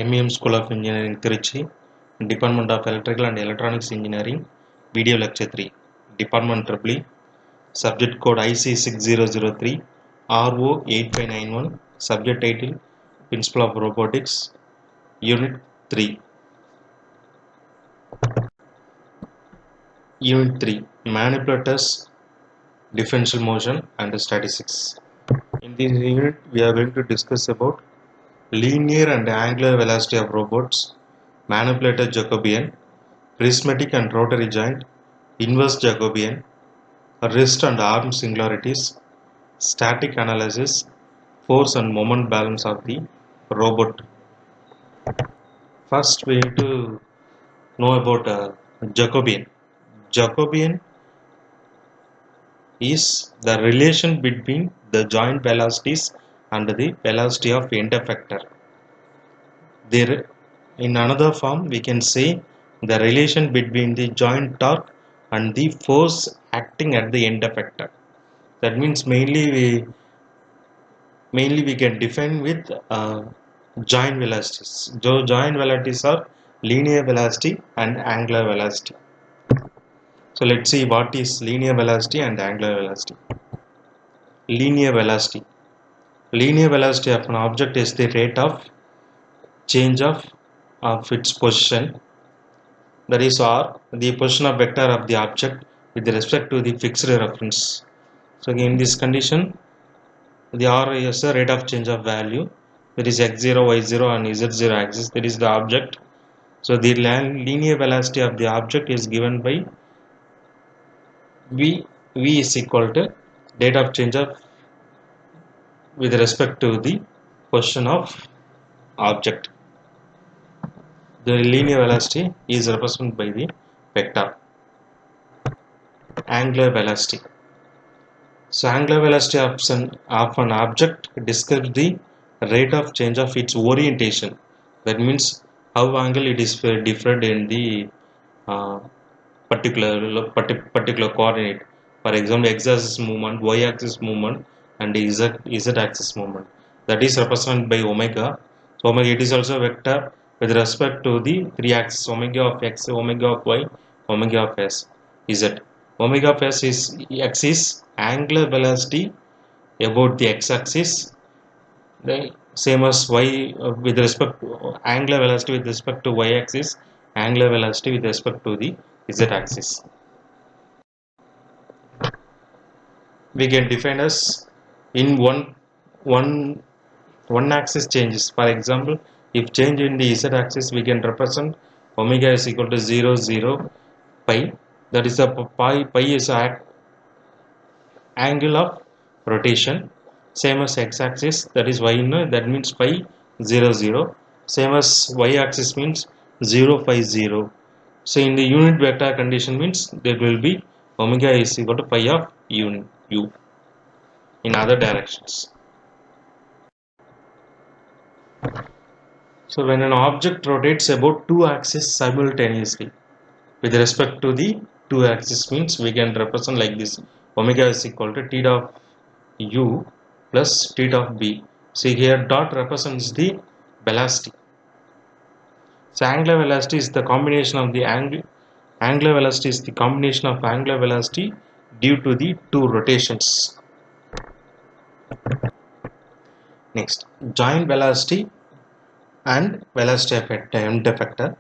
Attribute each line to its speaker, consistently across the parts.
Speaker 1: MEM School of Engineering Trichy, Department of Electrical and Electronics Engineering, Video Lecture 3, Department EEE, Subject Code IC 6003, RO 8591, Subject Title, Principle of Robotics, Unit 3. Unit 3, Manipulators, Differential Motion and Statistics. In this unit, we are going to discuss about linear and angular velocity of robots, manipulator Jacobian, prismatic and rotary joint, inverse Jacobian, wrist and arm singularities, static analysis, force and moment balance of the robot. First, we need to know about Jacobian. Jacobian is the relation between the joint velocities and the velocity of end effector. There, in another form, we can say the relation between the joint torque and the force acting at the end effector. That means mainly we can define with joint velocities. So joint velocities are linear velocity and angular velocity. So let's see what is linear velocity and angular velocity. Linear velocity. Linear velocity of an object is the rate of change of its position, that is r, the position of vector of the object with respect to the fixed reference. So in this condition, the r is the rate of change of value, that is x0, y0 and z0 axis, that is the object. So the linear velocity of the object is given by v is equal to rate of change of with respect to the position of object. The linear velocity is represented by the vector. Angular velocity. So angular velocity of an object describes the rate of change of its orientation. That means how angle it is different in the particular coordinate. For example, x-axis movement, y-axis movement, and z-axis movement. That is represented by omega. So omega, it is also a vector with respect to the three axes: omega of x, omega of y, omega of s, z. Omega of s is x is angular velocity about the x-axis, the same as y with respect to angular velocity with respect to y-axis, angular velocity with respect to the z-axis. We can define as in one axis changes. For example, if change in the z-axis, we can represent omega is equal to 0, 0, pi. That is the pi is angle of rotation. Same as x-axis, that is y, that means pi 0, 0. Same as y-axis means 0, pi 0. So in the unit vector condition means there will be omega is equal to pi of u in other directions. So when an object rotates about two axes simultaneously with respect to the two axes means we can represent like this: omega is equal to theta of u plus theta of b. See here dot represents the velocity. So angular velocity is the combination of the angular velocity is the combination of angular velocity due to the two rotations. Next, joint velocity and velocity of end effector.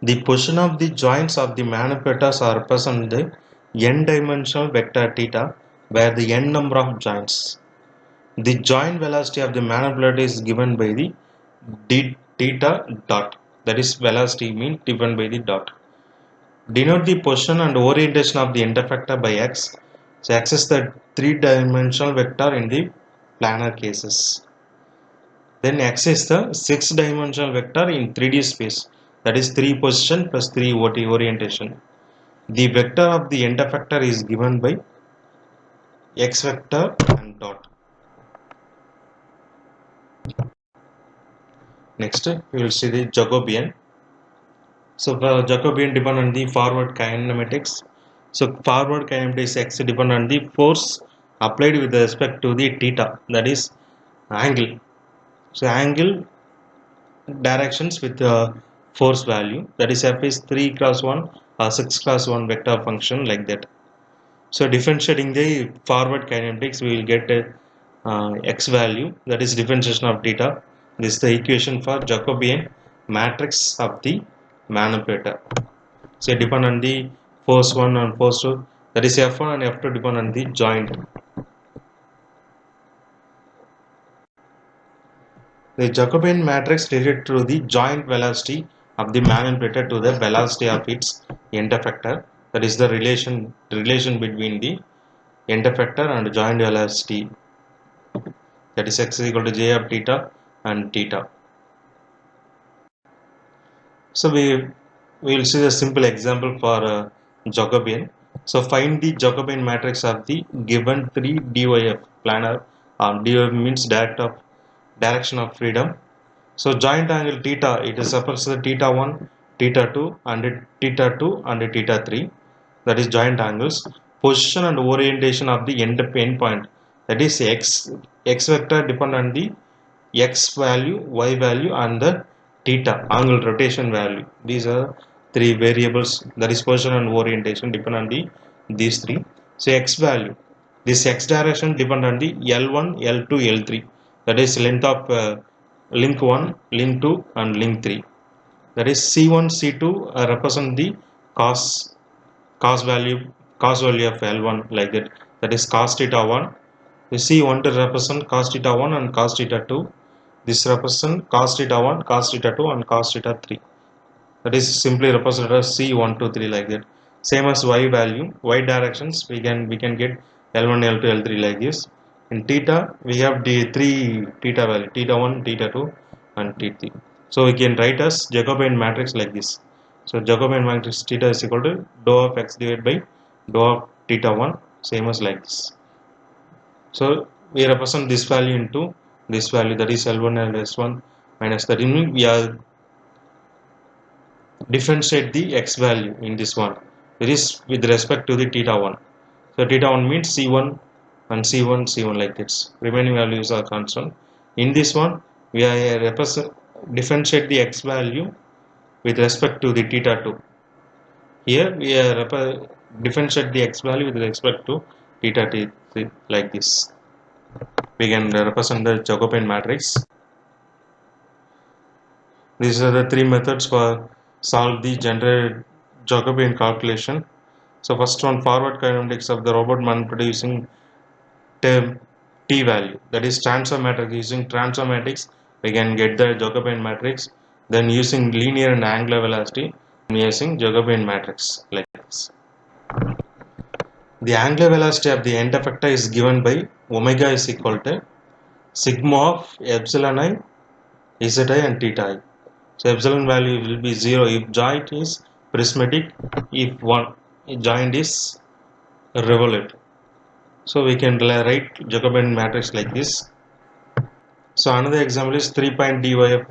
Speaker 1: The position of the joints of the manipulators are represented the n-dimensional vector theta, where the n number of joints. The joint velocity of the manipulator is given by the d theta dot, that is velocity mean given by the dot. Denote the position and orientation of the end effector by x. So x is the three-dimensional vector in the planar cases. Then x is the six-dimensional vector in 3D space, that is 3 position plus 3 orientation. The vector of the end effector is given by x vector and dot. Next, we will see the Jacobian. So Jacobian depend on the forward kinematics. So forward kinematics x depend on the force applied with respect to the theta, that is angle. So angle directions with force value, that is f is 3 cross 1 or 6 cross 1 vector function like that. So differentiating the forward kinematics, we will get x value, that is differentiation of theta. This is the equation for Jacobian matrix of the manipulator. So depend on the force 1 and force 2, that is F1 and F2 depend on the joint. The Jacobian matrix related to the joint velocity of the manipulator to the velocity of its end effector. That is the relation between the end effector and joint velocity. That is x is equal to j of theta and theta. So we will see a simple example for Jacobian. So find the Jacobian matrix of the given 3 DYF planar. DYF means direction of freedom. So joint angle theta, it is supposed to theta 1, theta 2 and theta 2 and theta 3. That is joint angles. Position and orientation of the end point, that is x vector depend on the x value, y value and the theta angle rotation value. These are three variables, that is position and orientation depend on these three. So x value, this x direction depend on the L1, L2, L3, that is length of link 1, link 2 and link 3. That is C1, C2 represent the cos value of L1 like that. That is cos theta 1. The C1 to represent cos theta 1 and cos theta 2. This represent cos theta 1, cos theta 2 and cos theta 3. That is simply represented as C1, 2, 3 like that. Same as y value, y directions we can get L1, L2, L3 like this. In theta we have the three theta value, theta 1, theta 2 and theta 3. So we can write as Jacobian matrix like this. So Jacobian matrix theta is equal to dou of x divided by dou of theta 1, same as like this. So we represent this value into this value, that is L1 and S1 minus that. We are differentiate the x value in this one, that is with respect to the theta 1. So theta 1 means C1 and C1, C1 like this. Remaining values are constant. In this one, we are differentiate the x value with respect to the theta 2. Here we are differentiate the x value with respect to theta 3 like this. We can represent the Jacobian matrix. These are the three methods for solve the generated Jacobian calculation. So first one, forward kinematics of the robot manipulator using term t value, that is transfer matrix. Using transfer matrix we can get the Jacobian matrix. Then using linear and angular velocity, using Jacobian matrix like this. The angular velocity of the end effector is given by omega is equal to sigma of epsilon I, zi and theta I. So epsilon value will be 0 if joint is prismatic, if one joint is revolute. So we can write Jacobian matrix like this. So another example is 3-point DYF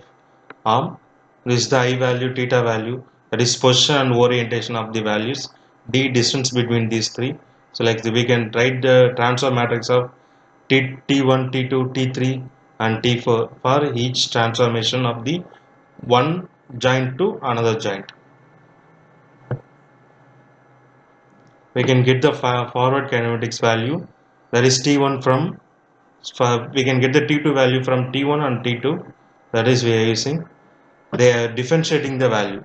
Speaker 1: arm. This is the I value, theta value, that is position and orientation of the values, d distance between these three. So like we can write the transfer matrix of T1, T2, T3 and T4 for each transformation of the one joint to another joint. We can get the forward kinematics value, that is T1 from, we can get the T2 value from T1 and T2, that is we are using, they are differentiating the value.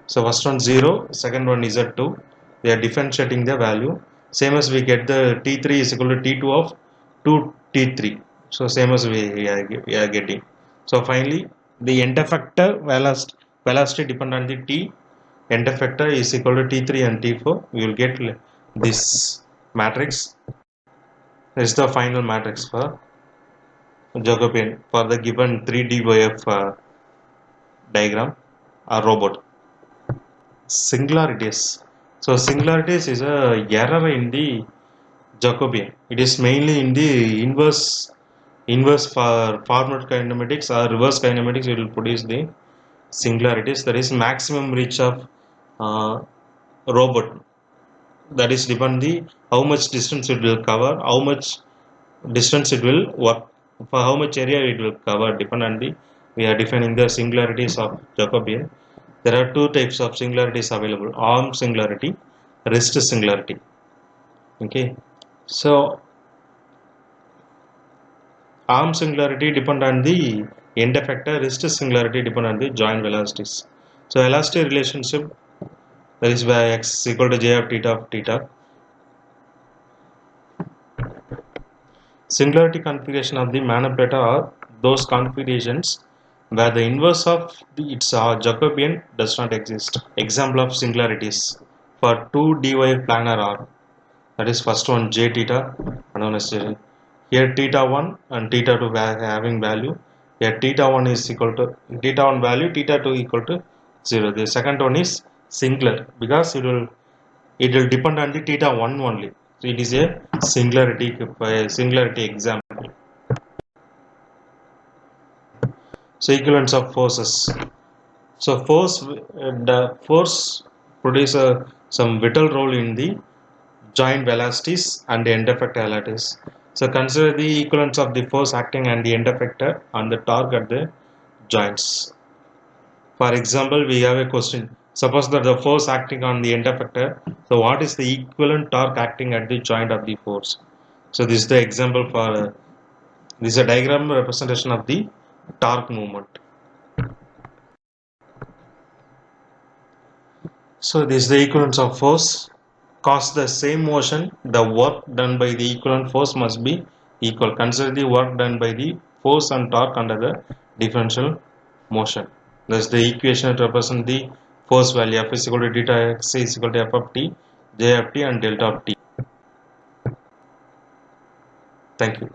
Speaker 1: So first one 0, second one is at 2, they are differentiating the value. Same as we get the T3 is equal to T2 of 2 T3. So same as we are getting. So finally the end effector velocity depend on the T, end effector is equal to T3 and T4. We will get this matrix. This is the final matrix for Jacobian for the given 3D diagram or robot. Singularities. So singularities is a error in the Jacobian. It is mainly in the inverse for forward kinematics or reverse kinematics. It will produce the singularities. That is maximum reach of robot. That is depend the how much distance it will cover, how much distance it will work, for how much area it will cover, depend on the we are defining the singularities of Jacobian. There are two types of singularities available: arm singularity, wrist singularity. Okay, so arm singularity depend on the end effector, wrist singularity depend on the joint velocities. So elastic relationship, that is where x is equal to j of theta. Singularity configuration of the manipulator are those configurations where the inverse of its Jacobian does not exist. Example of singularities for 2 dy planar arc, that is first one j theta, and one is here theta 1 and theta 2 having value. Here theta 1 is equal to theta 1 value, theta 2 equal to 0. The second one is singular because it will depend on the theta 1 only. So it is a singularity example. So equivalence of forces. So the force produces some vital role in the joint velocities and the end effector velocities. So consider the equivalence of the force acting on the end effector and the torque at the joints. For example, we have a question. Suppose that the force acting on the end effector, so what is the equivalent torque acting at the joint of the force? So this is the example for this is a diagram representation of the torque movement. So this is the equivalence of force. Cause the same motion, the work done by the equivalent force must be equal. Consider the work done by the force and torque under the differential motion. Thus the equation to represent the force value F is equal to theta x is equal to F of t, J of t and delta of t. Thank you.